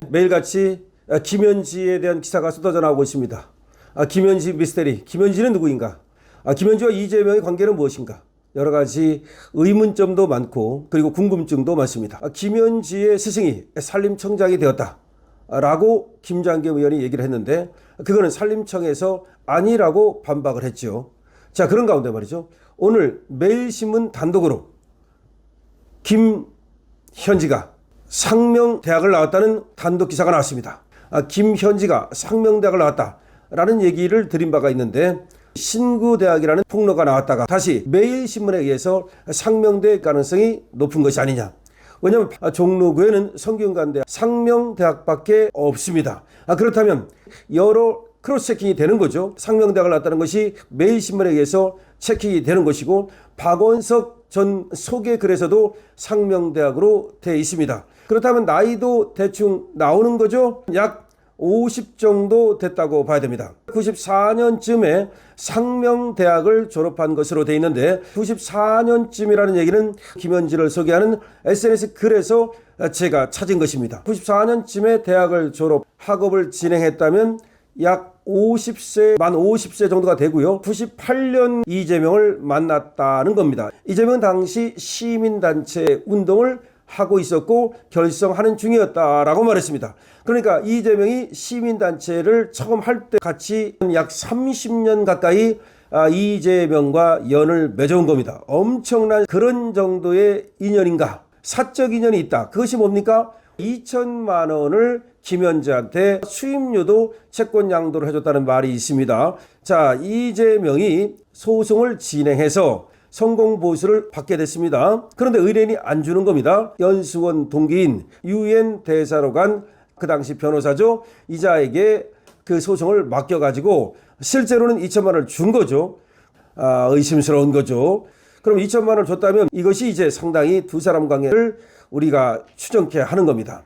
매일같이 김현지에 대한 기사가 쏟아져 나오고 있습니다. 김현지 미스테리. 김현지는 누구인가? 김현지와 이재명의 관계는 무엇인가? 여러 가지 의문점도 많고 그리고 궁금증도 많습니다. 김현지의 스승이 산림청장이 되었다라고 김장겸 의원이 얘기를 했는데 그거는 산림청에서 아니라고 반박을 했죠. 자, 그런 가운데 말이죠. 오늘 매일신문 단독으로 김현지가 상명대학을 나왔다는 단독 기사가 나왔습니다. 김현지가 상명대학을 나왔다라는 얘기를 드린 바가 있는데 신구대학이라는 폭로가 나왔다가 다시 매일신문에 의해서 상명대 가능성이 높은 것이 아니냐. 왜냐하면 종로구에는 성균관대 상명대학밖에 없습니다. 그렇다면 여러 크로스 체킹이 되는 거죠. 상명대학을 나왔다는 것이 매일신문에 의해서 체킹이 되는 것이고 박원석 전 소개 글에서도 상명대학으로 되어 있습니다. 그렇다면 나이도 대충 나오는 거죠. 약 50 정도 됐다고 봐야 됩니다. 94년쯤에 상명대학을 졸업한 것으로 되어 있는데 94년쯤이라는 얘기는 김현지를 소개하는 SNS 글에서 제가 찾은 것입니다. 94년쯤에 대학을 졸업, 학업을 진행했다면 약 50세, 만 50세 정도가 되고요. 98년 이재명을 만났다는 겁니다. 이재명은 당시 시민단체 운동을 하고 있었고 결성하는 중이었다라고 말했습니다. 그러니까 이재명이 시민단체를 처음 할 때 같이 약 30년 가까이 이재명과 연을 맺어온 겁니다. 엄청난 그런 정도의 인연인가? 사적 인연이 있다. 그것이 뭡니까? 2천만 원을 김현지한테 수임료도 채권 양도를 해줬다는 말이 있습니다. 자, 이재명이 소송을 진행해서 성공 보수를 받게 됐습니다. 그런데 의뢰인이 안 주는 겁니다. 연수원 동기인 유엔 대사로간 그 당시 변호사죠. 이자에게 그 소송을 맡겨가지고 실제로는 2천만 원을 준 거죠. 의심스러운 거죠. 그럼 2천만 원을 줬다면 이것이 이제 상당히 두 사람 관계를 우리가 추정케 하는 겁니다.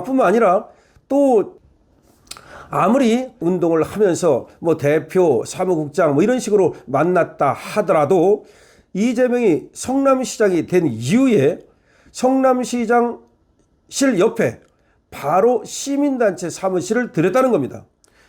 뿐만 아니라 또 아무리 운동을 하면서 뭐 대표, 사무국장 뭐 이런 식으로 만났다 하더라도 이재명이 성남시장이 된 이후에 성남시장실 옆에 바로 시민단체 사무실을 들였다는 겁니다.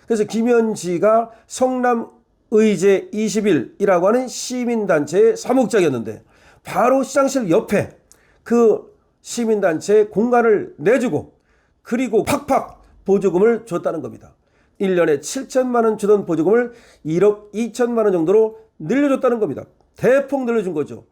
그래서 김현지가 성남의제 21이라고 하는 시민단체의 사무국장이었는데 바로 시장실 옆에 그 시민단체 공간을 내주고 그리고 팍팍 보조금을 줬다는 겁니다. 1년에 7천만 원 주던 보조금을 1억 2천만 원 정도로 늘려줬다는 겁니다. 대폭 늘려준 거죠.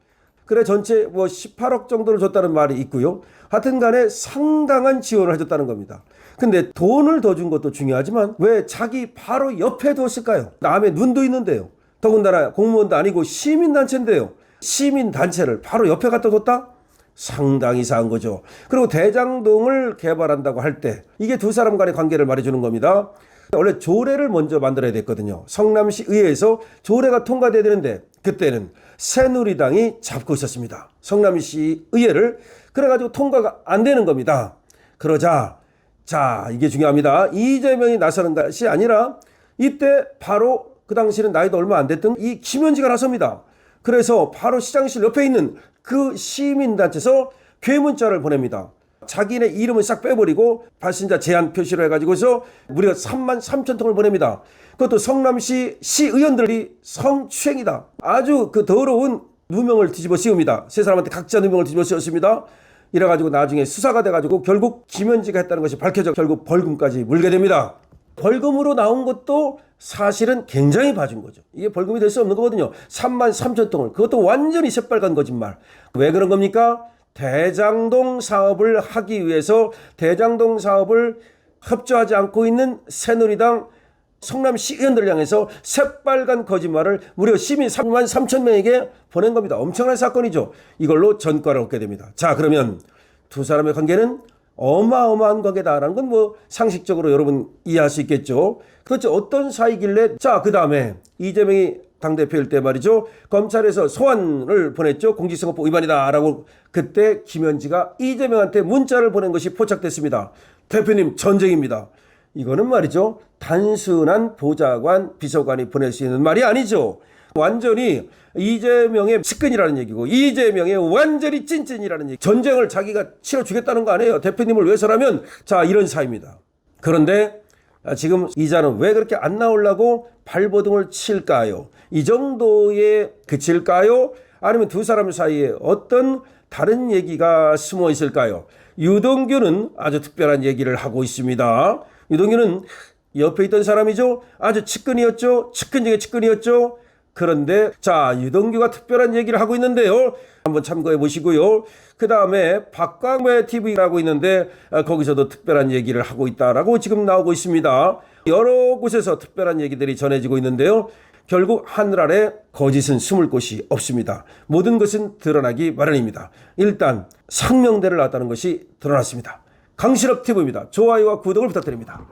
그래 전체 18억 정도를 줬다는 말이 있고요. 하여튼 간에 상당한 지원을 해줬다는 겁니다. 근데 돈을 더 준 것도 중요하지만 왜 자기 바로 옆에 뒀을까요? 남의 눈도 있는데요. 더군다나 공무원도 아니고 시민단체인데요. 시민단체를 바로 옆에 갖다 뒀다? 상당히 이상한 거죠. 그리고 대장동을 개발한다고 할 때 이게 두 사람 간의 관계를 말해주는 겁니다. 원래 조례를 먼저 만들어야 됐거든요. 성남시 의회에서 조례가 통과돼야 되는데 그때는 새누리당이 잡고 있었습니다. 성남시 의회를. 그래가지고 통과가 안 되는 겁니다. 그러자 자 이게 중요합니다. 이재명이 나서는 것이 아니라 이때 바로 그 당시에는 나이도 얼마 안 됐던 이 김현지가 나섭니다. 그래서 바로 시장실 옆에 있는 그 시민단체에서 괴문자를 보냅니다. 자기네 이름을 싹 빼버리고 발신자 제한 표시로 해가지고서 무려 3만 3천 통을 보냅니다. 그것도 성남시 시의원들이 성추행이다. 아주 그 더러운 누명을 뒤집어 씌웁니다. 세 사람한테 각자 누명을 뒤집어 씌웠습니다. 이래가지고 나중에 수사가 돼가지고 결국 김현지가 했다는 것이 밝혀져 결국 벌금까지 물게 됩니다. 벌금으로 나온 것도 사실은 굉장히 봐준 거죠. 이게 벌금이 될 수 없는 거거든요. 3만 3천 통을. 그것도 완전히 새빨간 거짓말. 왜 그런 겁니까? 대장동 사업을 하기 위해서 대장동 사업을 협조하지 않고 있는 새누리당 성남시의원들을 향해서 새빨간 거짓말을 무려 시민 3만 3천 명에게 보낸 겁니다. 엄청난 사건이죠. 이걸로 전과를 얻게 됩니다. 자, 그러면 두 사람의 관계는 어마어마한 관계다라는 건 상식적으로 여러분 이해할 수 있겠죠. 그렇죠. 어떤 사이길래 자, 그 다음에 이재명이 당대표일 때 말이죠. 검찰에서 소환을 보냈죠. 공직선거법 위반이다라고. 그때 김현지가 이재명한테 문자를 보낸 것이 포착됐습니다. 대표님 전쟁입니다. 이거는 말이죠. 단순한 보좌관, 비서관이 보낼 수 있는 말이 아니죠. 완전히 이재명의 측근이라는 얘기고 이재명의 완전히 찐찐이라는 얘기. 전쟁을 자기가 치러주겠다는 거 아니에요. 대표님을 위해서라면. 자, 이런 사입니다. 그런데 지금 이자는 왜 그렇게 안 나오려고 발버둥을 칠까요? 이 정도에 그칠까요? 아니면 두 사람 사이에 어떤 다른 얘기가 숨어 있을까요? 유동규는 아주 특별한 얘기를 하고 있습니다. 유동규는 옆에 있던 사람이죠. 아주 측근이었죠. 측근 중에 측근이었죠. 그런데 자, 유동규가 특별한 얘기를 하고 있는데요. 한번 참고해 보시고요. 그 다음에 박광배 TV라고 있는데 거기서도 특별한 얘기를 하고 있다라고 지금 나오고 있습니다. 여러 곳에서 특별한 얘기들이 전해지고 있는데요. 결국 하늘 아래 거짓은 숨을 곳이 없습니다. 모든 것은 드러나기 마련입니다. 일단 상명대를 나왔다는 것이 드러났습니다. 강신업 TV입니다. 좋아요와 구독을 부탁드립니다.